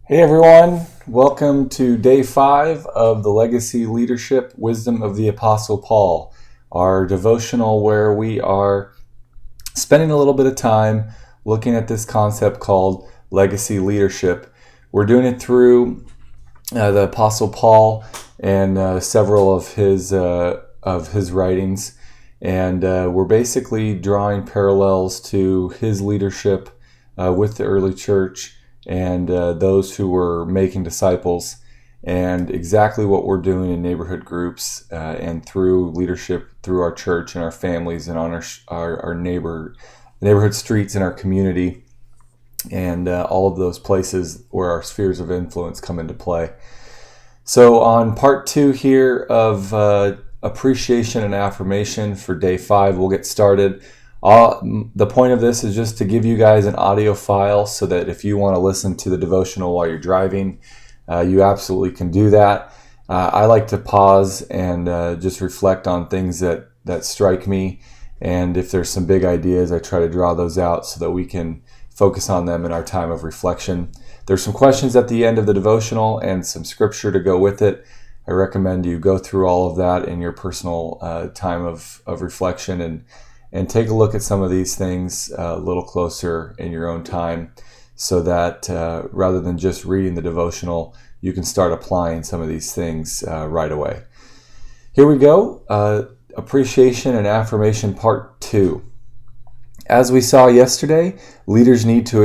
Hey everyone, welcome to day 5 of the Legacy Leadership Wisdom of the Apostle Paul, our devotional where we are spending a little bit of time looking at this concept called legacy leadership. We're doing it through the Apostle Paul and several of his writings, and we're basically drawing parallels to his leadership with the early church and those who were making disciples, and exactly what we're doing in neighborhood groups and through leadership through our church and our families and on our neighborhood streets in our community, and all of those places where our spheres of influence come into play. So on part 2 here of appreciation and affirmation for day 5, we'll get started. The point of this is just to give you guys an audio file so that if you want to listen to the devotional while you're driving, you absolutely can do that. I like to pause and just reflect on things that strike me, and if there's some big ideas, I try to draw those out so that we can focus on them in our time of reflection. There's some questions at the end of the devotional and some scripture to go with it. I recommend you go through all of that in your personal time of reflection and take a look at some of these things a little closer in your own time, so that rather than just reading the devotional, you can start applying some of these things right away. Here we go. Appreciation and affirmation part 2. As we saw yesterday, leaders need to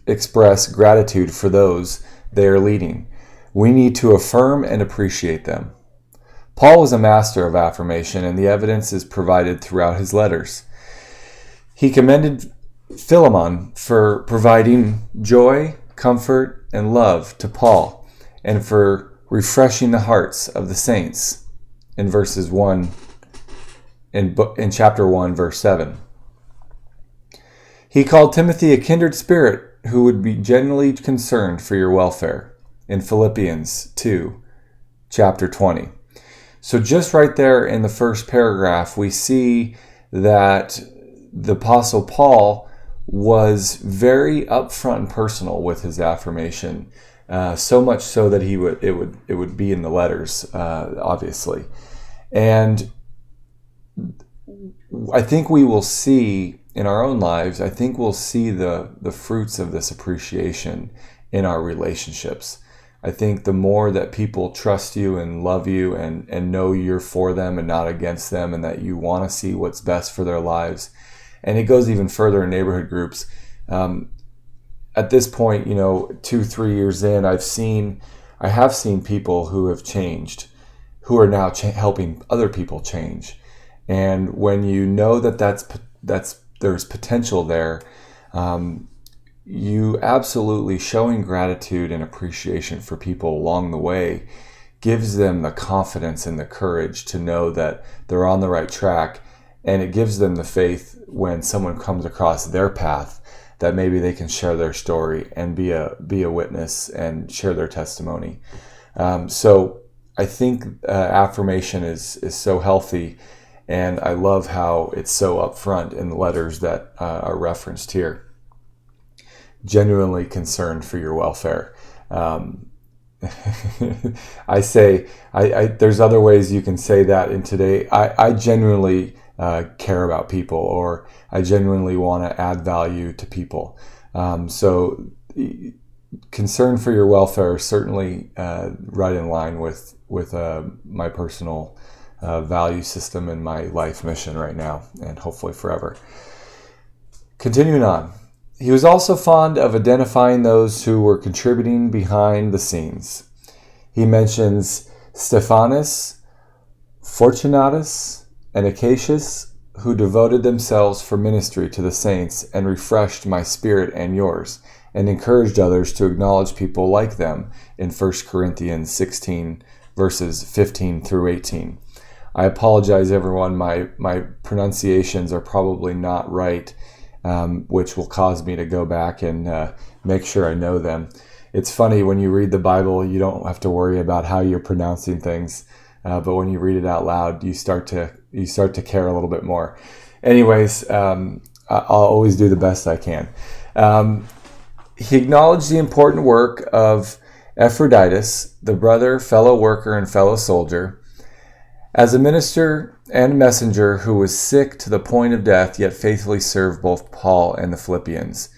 express gratitude for those they are leading. We need to affirm and appreciate them. Paul was a master of affirmation, and the evidence is provided throughout his letters. He commended Philemon for providing joy, comfort, and love to Paul, and for refreshing the hearts of the saints in chapter 1, verse 7. He called Timothy a kindred spirit who would be genuinely concerned for your welfare in Philippians 2, chapter 20. So just right there in the first paragraph, we see that the Apostle Paul was very upfront and personal with his affirmation, so much so that it would be in the letters, obviously. And I think we will see in our own lives, I think we'll see the fruits of this appreciation in our relationships. I think the more that people trust you and love you and know you're for them and not against them, and that you want to see what's best for their lives. And it goes even further in neighborhood groups. At this point, 2-3 years in, I have seen people who have changed, who are now helping other people change. And when you know that there's potential there, you absolutely showing gratitude and appreciation for people along the way gives them the confidence and the courage to know that they're on the right track, and it gives them the faith when someone comes across their path that maybe they can share their story and be a witness and share their testimony. So I think affirmation is so healthy, and I love how it's so upfront in the letters that are referenced here. Genuinely concerned for your welfare. I say, there's other ways you can say that in today. I genuinely care about people, or I genuinely want to add value to people. So concern for your welfare is certainly right in line with my personal value system and my life mission right now, and hopefully forever. Continuing on. He was also fond of identifying those who were contributing behind the scenes. He mentions Stephanus, Fortunatus, and Acacius, who devoted themselves for ministry to the saints and refreshed my spirit and yours, and encouraged others to acknowledge people like them in 1 Corinthians 16, verses 15 through 18. I apologize, everyone. My pronunciations are probably not right, which will cause me to go back and make sure I know them. It's funny, when you read the Bible, you don't have to worry about how you're pronouncing things, but when you read it out loud, you start to care a little bit more. Anyways, I'll always do the best I can. He acknowledged the important work of Epaphroditus, the brother, fellow worker, and fellow soldier, as a minister and messenger who was sick to the point of death, yet faithfully served both Paul and the Philippians.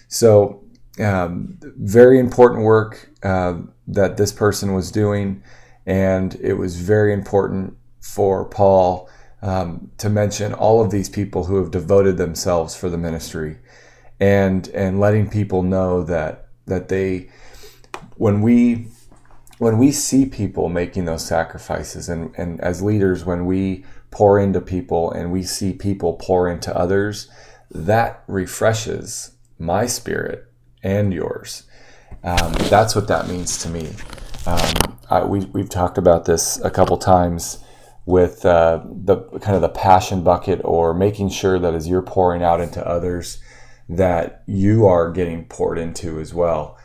So, very important work that this person was doing, and it was very important for Paul to mention all of these people who have devoted themselves for the ministry, and letting people know that they, when we see people making those sacrifices, and as leaders, when we pour into people and we see people pour into others, that refreshes my spirit and yours. That's what that means to me. We've talked about this a couple times with the kind of the passion bucket, or making sure that as you're pouring out into others, that you are getting poured into as well.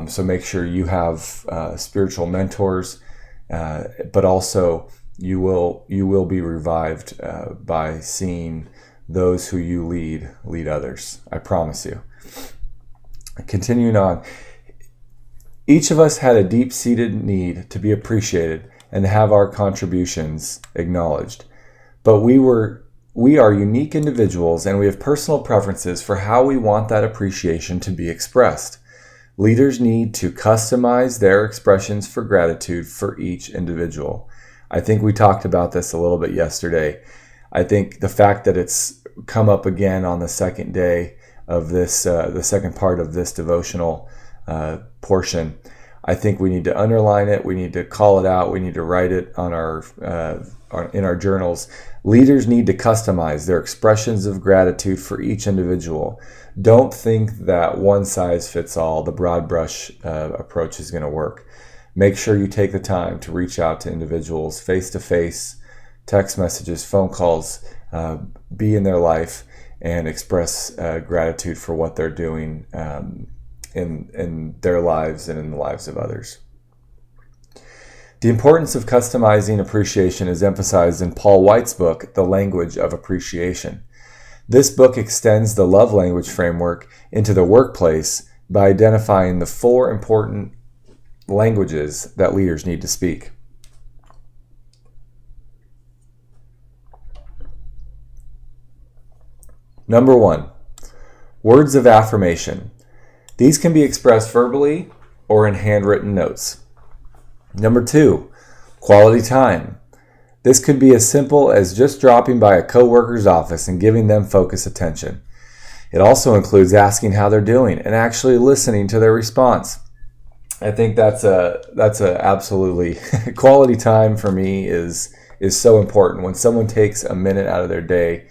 So make sure you have spiritual mentors, but also you will be revived by seeing those who you lead others. I promise you. Continuing on, each of us had a deep-seated need to be appreciated and to have our contributions acknowledged. But we are unique individuals, and we have personal preferences for how we want that appreciation to be expressed. Leaders need to customize their expressions for gratitude for each individual. I think we talked about this a little bit yesterday. I think the fact that it's come up again on the second day of this, the second part of this devotional portion, I think we need to underline it. We need to call it out. We need to write it on in our journals. Leaders need to customize their expressions of gratitude for each individual. Don't think that one size fits all, the broad brush approach is going to work. Make sure you take the time to reach out to individuals face to face, text messages, phone calls, be in their life, and express gratitude for what they're doing in their lives and in the lives of others. The importance of customizing appreciation is emphasized in Paul White's book, The Language of Appreciation. This book extends the love language framework into the workplace by identifying the 4 important languages that leaders need to speak. Number 1, words of affirmation. These can be expressed verbally or in handwritten notes. Number 2, quality time. This could be as simple as just dropping by a coworker's office and giving them focused attention. It also includes asking how they're doing and actually listening to their response. I think that's a absolutely quality time for me is so important. When someone takes a minute out of their day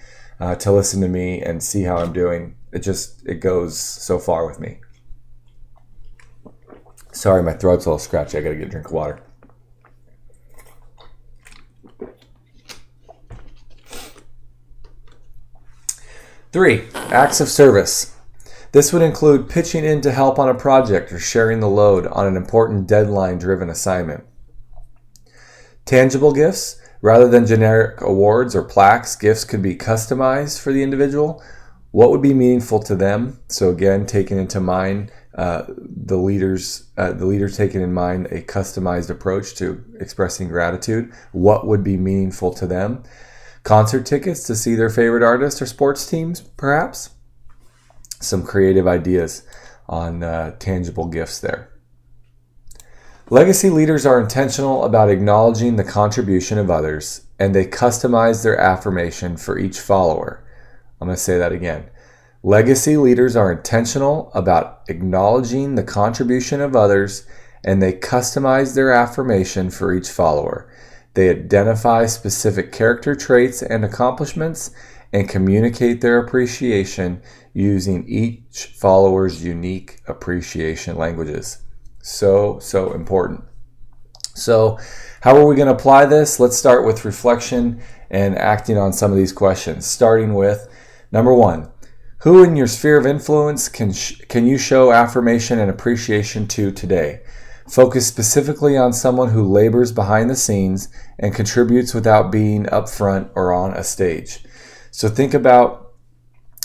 to listen to me and see how I'm doing, it goes so far with me. Sorry, my throat's a little scratchy. I gotta get a drink of water. Three, acts of service. This would include pitching in to help on a project or sharing the load on an important deadline-driven assignment. Tangible gifts. Rather than generic awards or plaques, gifts could be customized for the individual. What would be meaningful to them? So again, taking into mind the leaders taking in mind a customized approach to expressing gratitude. What would be meaningful to them? Concert tickets to see their favorite artists or sports teams, perhaps? Some creative ideas on tangible gifts there. Legacy leaders are intentional about acknowledging the contribution of others, and they customize their affirmation for each follower. I'm going to say that again. Legacy leaders are intentional about acknowledging the contribution of others, and they customize their affirmation for each follower. They identify specific character traits and accomplishments and communicate their appreciation using each follower's unique appreciation languages. So important. So how are we going to apply this? Let's start with reflection and acting on some of these questions, starting with number 1. Who in your sphere of influence can you show affirmation and appreciation to today? Focus specifically on someone who labors behind the scenes and contributes without being up front or on a stage. So think about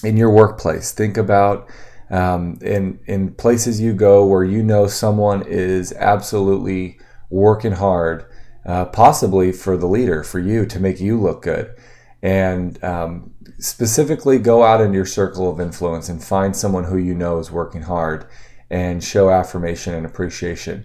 in your workplace. Think about in places you go where you know someone is absolutely working hard, possibly for the leader, for you, to make you look good. And specifically go out into your circle of influence and find someone who you know is working hard and show affirmation and appreciation.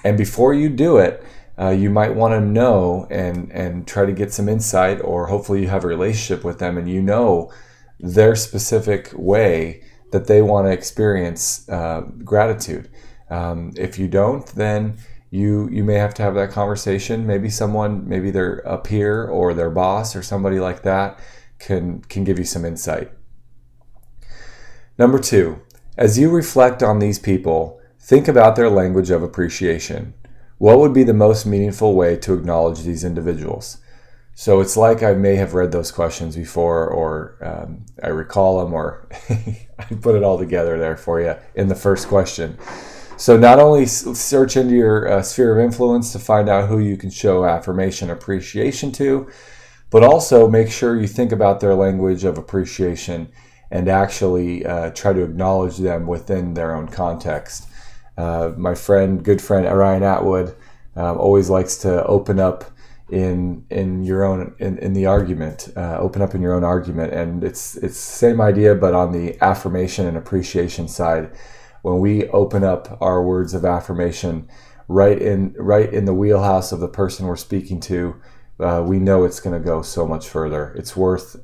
And before you do it, you might want to know and try to get some insight, or hopefully you have a relationship with them and you know their specific way that they want to experience gratitude. If you don't, then you may have to have that conversation. Maybe they're a peer or their boss or somebody like that can give you some insight. Number 2, as you reflect on these people, think about their language of appreciation. What would be the most meaningful way to acknowledge these individuals? So it's like I may have read those questions before, or I recall them, or I put it all together there for you in the first question. So not only search into your sphere of influence to find out who you can show affirmation, appreciation to, but also make sure you think about their language of appreciation and actually try to acknowledge them within their own context. My good friend Ryan Atwood always likes to open up in the argument. Open up in your own argument, and it's the same idea, but on the affirmation and appreciation side. When we open up our words of affirmation right in the wheelhouse of the person we're speaking to, we know it's going to go so much further. It's worth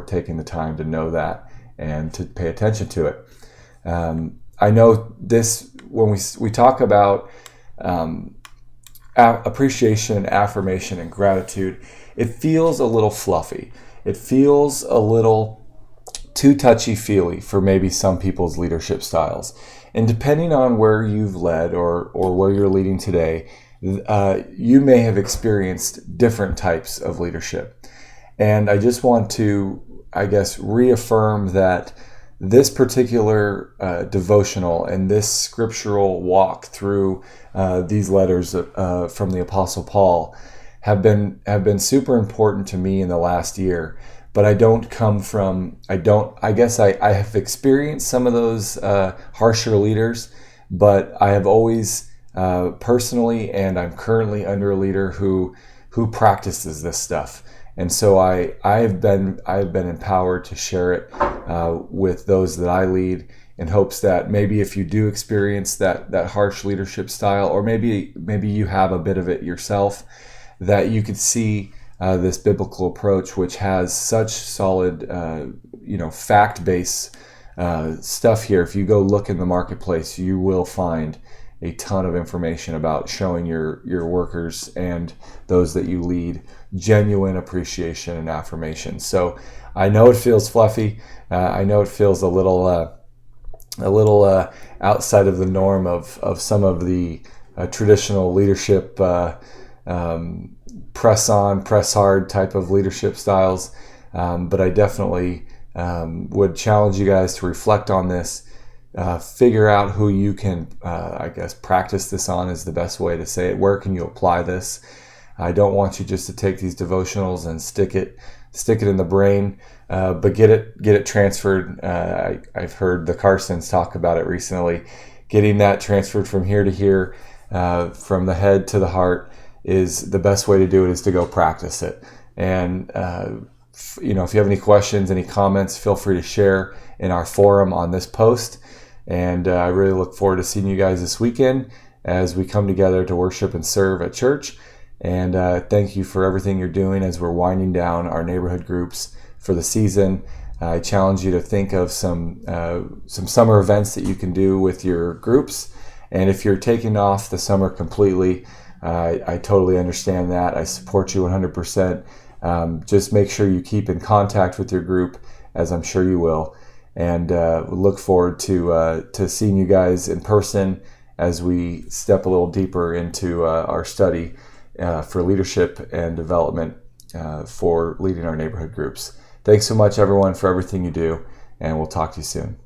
taking the time to know that and to pay attention to it. I know this when we talk about appreciation, affirmation, and gratitude, it feels a little fluffy. It feels a little too touchy-feely for maybe some people's leadership styles. And depending on where you've led or where you're leading today, you may have experienced different types of leadership. And I just want to, reaffirm that this particular devotional and this scriptural walk through these letters from the Apostle Paul have been super important to me in the last year. But I have experienced some of those harsher leaders, but I have always personally, and I'm currently under a leader who practices this stuff. And so I have been empowered to share it with those that I lead, in hopes that maybe if you do experience that harsh leadership style, or maybe you have a bit of it yourself, that you could see this biblical approach, which has such solid, fact-based stuff here. If you go look in the marketplace, you will find a ton of information about showing your workers and those that you lead genuine appreciation and affirmation. So I know it feels fluffy. I know it feels a little outside of the norm of some of the traditional leadership press on, press hard type of leadership styles. But I definitely would challenge you guys to reflect on this. Figure out who you can, practice this on is the best way to say it. Where can you apply this? I don't want you just to take these devotionals and stick it in the brain, but get it transferred. I've heard the Carsons talk about it recently. Getting that transferred from here to here, from the head to the heart, is the best way to do it, is to go practice it. And if you have any questions, any comments, feel free to share in our forum on this post. And I really look forward to seeing you guys this weekend as we come together to worship and serve at church. And thank you for everything you're doing as we're winding down our neighborhood groups for the season. I challenge you to think of some summer events that you can do with your groups. And if you're taking off the summer completely, I totally understand that. I support you 100%. Just make sure you keep in contact with your group, as I'm sure you will. And look forward to seeing you guys in person as we step a little deeper into our study for leadership and development for leading our neighborhood groups. Thanks so much, everyone, for everything you do, and we'll talk to you soon.